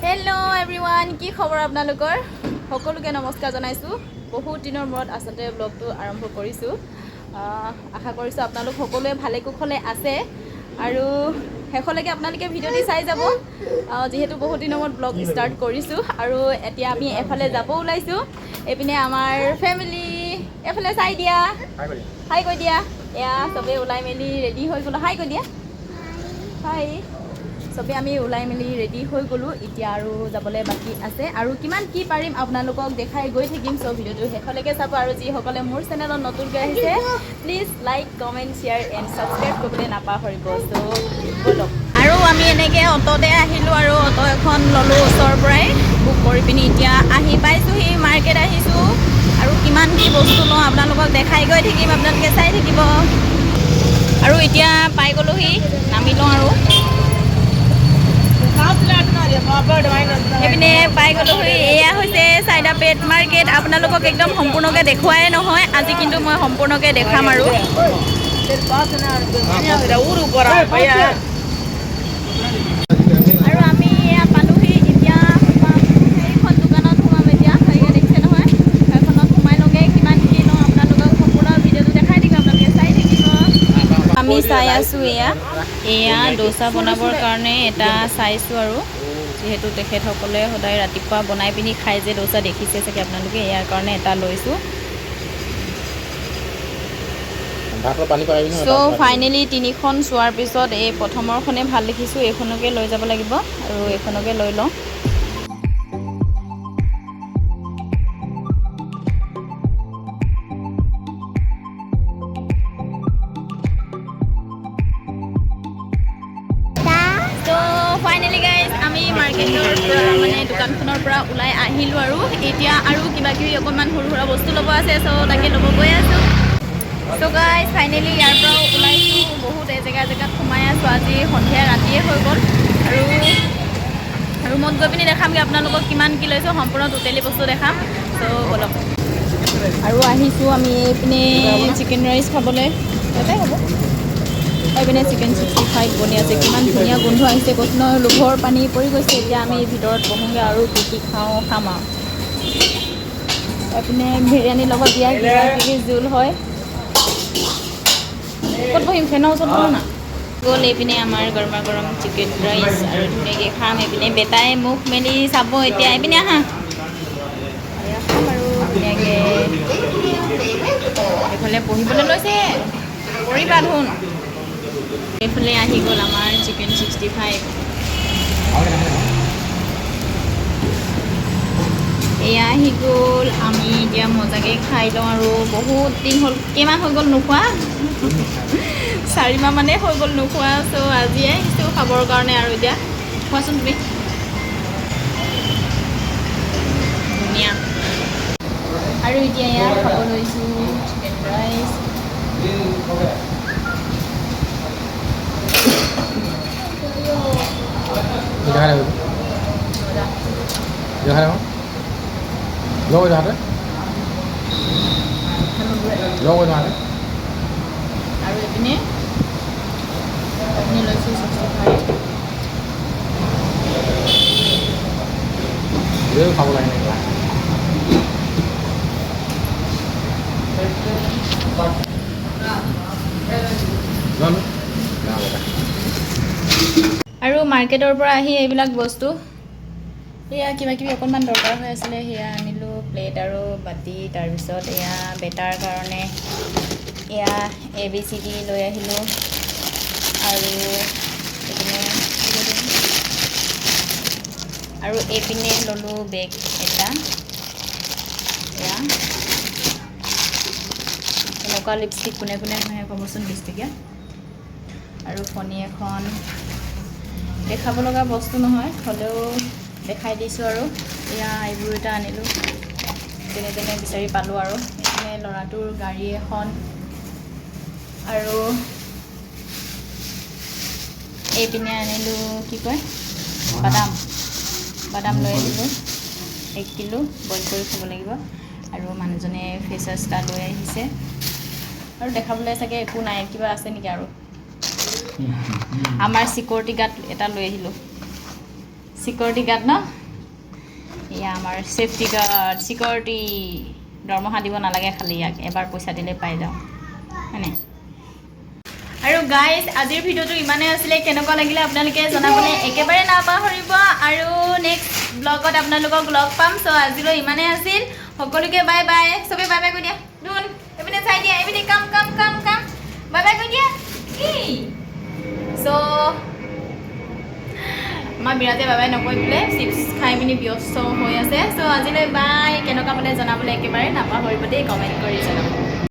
Hello' everyone, কি খবৰ আপোনালোকৰ? সকলোকে নমস্কাৰ জনাইছোঁ। বহুত দিনৰ মূৰত আচলতে ব্লগটো আৰম্ভ কৰিছোঁ। আশা কৰিছোঁ আপোনালোক সকলোৱে ভালে কুশলে আছে আৰু শেষলৈকে আপোনালোকে ভিডিঅ'টি চাই যাব, যিহেতু বহুত দিনৰ মূৰত ব্লগ ষ্টাৰ্ট কৰিছোঁ। আৰু এতিয়া আমি এফালে যাব ওলাইছোঁ। এইপিনে আমাৰ ফেমিলি এফালে চাই দিয়া, হাই কৈ দিয়া। এয়া চবেই ওলাই মেলি ৰেডি হৈ গ'লোঁ। হাই কৈ দিয়া, হাই। চবেই আমি ওলাই মেলি ৰেডি হৈ গ'লোঁ। এতিয়া আৰু যাবলৈ বাকী আছে আৰু কিমান কি পাৰিম আপোনালোকক দেখাই গৈ থাকিম। চ' ভিডিঅ'টো শেষলৈকে চাব আৰু যিসকলে মোৰ চেনেলত নতুনকৈ আহিছে please like, comment, share and subscribe কৰিবলৈ নাপাহৰিব। চ' ব'লক। আৰু আমি এনেকৈ অ'টতে আহিলোঁ আৰু অ'ট এখন ল'লোঁ ওচৰৰ পৰাই বুক কৰি পিনি এতিয়া আহি পাইছোঁহি। মাৰ্কেট আহিছোঁ আৰু কিমান কি বস্তু লওঁ আপোনালোকক দেখাই গৈ থাকিম, আপোনালোকে চাই থাকিব। আৰু এতিয়া পাই গ'লোহি, নামি লওঁ আৰু এইপিনে পাই গ'লোহি। এয়া হৈছে চাইদা পেট মাৰ্কেট। আপোনালোকক একদম সম্পূৰ্ণকৈ দেখুৱাই নহয়, আজি কিন্তু মই সম্পূৰ্ণকৈ দেখাম আৰু আমি এয়া পালোহি। এতিয়া সেইখন দোকানত সোমাম। এতিয়া হেৰিয়ে দেখিছে নহয়, সেইখনত সোমাই লওঁগৈ। কিমান কি লওঁ আপোনালোকক সম্পূৰ্ণ ভিডিঅ'টো দেখাই থাকিম, আপোনালোকে চাই থাকিব। আমি চাই আছোঁ এয়া ডোচা বনাবৰ কাৰণে এটা চাইছোঁ আৰু যিহেতু তেখেতসকলে সদায় ৰাতিপুৱা বনাই পিনি খাই যে ডোচা, দেখিছে চাগে আপোনালোকে, ইয়াৰ কাৰণে এটা লৈছোঁ। চ' ফাইনেলি তিনিখন চোৱাৰ পিছত এই প্ৰথমৰখনে ভাল দেখিছোঁ, এইখনকে লৈ যাব লাগিব আৰু এইখনকে লৈ লওঁ। ফাইনেলি গাইজ আমি মাৰ্কেটৰ পৰা মানে দোকানখনৰ পৰা ওলাই আহিলোঁ আৰু এতিয়া আৰু কিবা কিবি অকণমান সৰু সুৰা বস্তু ল'ব আছে। চ' তাকে ল'ব গৈ আছোঁ। চ' গাইজ ফাইনেলি ইয়াৰ পৰাও ওলাইছোঁ। বহুত জেগাত সোমাই আছোঁ। আজি সন্ধিয়া ৰাতিয়ে হৈ গ'ল আৰু ৰুমত গৈ পিনি দেখামগৈ আপোনালোকক কিমান কি লৈছোঁ, সম্পূৰ্ণ টোটেলি বস্তু দেখাম। চ' ব'লক। আৰু আহিছোঁ আমি এইপিনে চিকেন ৰাইচ খাবলৈ। ইয়াতে হ'ব। এইপিনে চিকেন 65 বনি আছে। কিমান ধুনীয়া গোন্ধ আহিছে, কৈছোঁ নহয়, লোভৰ পানী পৰি গৈছে। এতিয়া আমি ভিতৰত বহোঁগৈ আৰু কি কি খাওঁ খাম আৰু এইপিনে বিৰিয়ানীৰ লগত দিয়া কিবা কিবি জোল হয়। ক'ত বহিম? ফেনৰ ওচৰত বহোঁ না। গ'ল এইপিনে আমাৰ গৰমা গৰম চিকেন ৰাইচ আৰু ধুনীয়াকৈ খাম। এইপিনে বেটাই মুখ মেলি চাব। এতিয়া এইপিনে আহা, খাম আৰু ধুনীয়াকৈ। এইফালে বহিবলৈ লৈছে, কৰিবা ধোন। এইফালে আহি গ'ল আমাৰ চিকেন 65। এয়া আহি গ'ল। আমি এতিয়া মজাকৈ খাই লওঁ আৰু বহুত দিন হ'ল, কিমান হৈ গ'ল নোখোৱা, 4 মাহ মানেই হৈ গ'ল নোখোৱা। চ' আজিয়ে আহিছোঁ খাবৰ কাৰণে। আৰু এতিয়া খোৱাচোন তুমি, ধুনীয়া। আৰু এতিয়া এয়া খাব লৈছোঁ চিকেন ৰাইচ। আৰু এইপিনে লৈছোঁ 65। খাব লাগে আৰু মাৰ্কেটৰ পৰা আহি এইবিলাক বস্তু, এয়া কিবা কিবি অকণমান দৰকাৰ হৈ আছিলে, সেয়া আনিলোঁ। প্লেট আৰু বাতি, তাৰপিছত এয়া বেটাৰ কাৰণে এয়া ABCD লৈ আহিলোঁ। আৰু এইপিনে ল'লোঁ বেগ এটা। এয়া এনেকুৱা লিপষ্টিক কোনে কোনে ঘঁহে ক'বচোন, 20 টকীয়া। আৰু ফণী এখন, দেখাব লগা বস্তু নহয় হ'লেও দেখাই দিছোঁ। আৰু এয়া এইবোৰ এটা আনিলোঁ, যেনে তেনে বিচাৰি পালোঁ। আৰু এইপিনে ল'ৰাটোৰ গাড়ী এখন, আৰু এইপিনে আনিলোঁ কি কয়, বাদাম লৈ আহিলোঁ 1 কিলো, বইল কৰি খাব লাগিব। আৰু মানুহজনে ফেচাৰ্ছ এটা লৈ আহিছে। আৰু দেখাবলৈ চাগে একো নাই, কিবা আছে নেকি আৰু। আমাৰ চিকিউৰিটি গাৰ্ড এটা লৈ আহিলোঁ, চিকিউৰিটি গাৰ্ড ন এয়া আমাৰ ছেফটি গাৰ্ড চিকিউৰিটি দৰমহা দিব নালাগে খালি ইয়াক এবাৰ পইচা দিলে পাই যাওঁ হয়নে আৰু গাইজ আজিৰ ভিডিঅ'টো ইমানেই আছিলে কেনেকুৱা লাগিলে আপোনালোকে জনাবলৈ একেবাৰে নাপাহৰিব আৰু নেক্সট ব্লগত আপোনালোকক লগ পাম চ' আজিলৈ ইমানেই আছিল সকলোকে বাই বাই চবেই বাই বাই কৈ দিয়া দুন এইপিনে চাই দিয়া এইপিনে কাম কাম কাম কাম বাই বাই কৈ দিয়া চ' আমাৰ বিৰাটে বাই বাই নকৈ বোলে চিপছ খাই পিনি ব্যস্ত হৈ আছে চ' আজিলৈ বাই কেনেকুৱা পালে জনাবলৈ একেবাৰে নাপাহৰিব দেই কমেণ্ট কৰি জনাব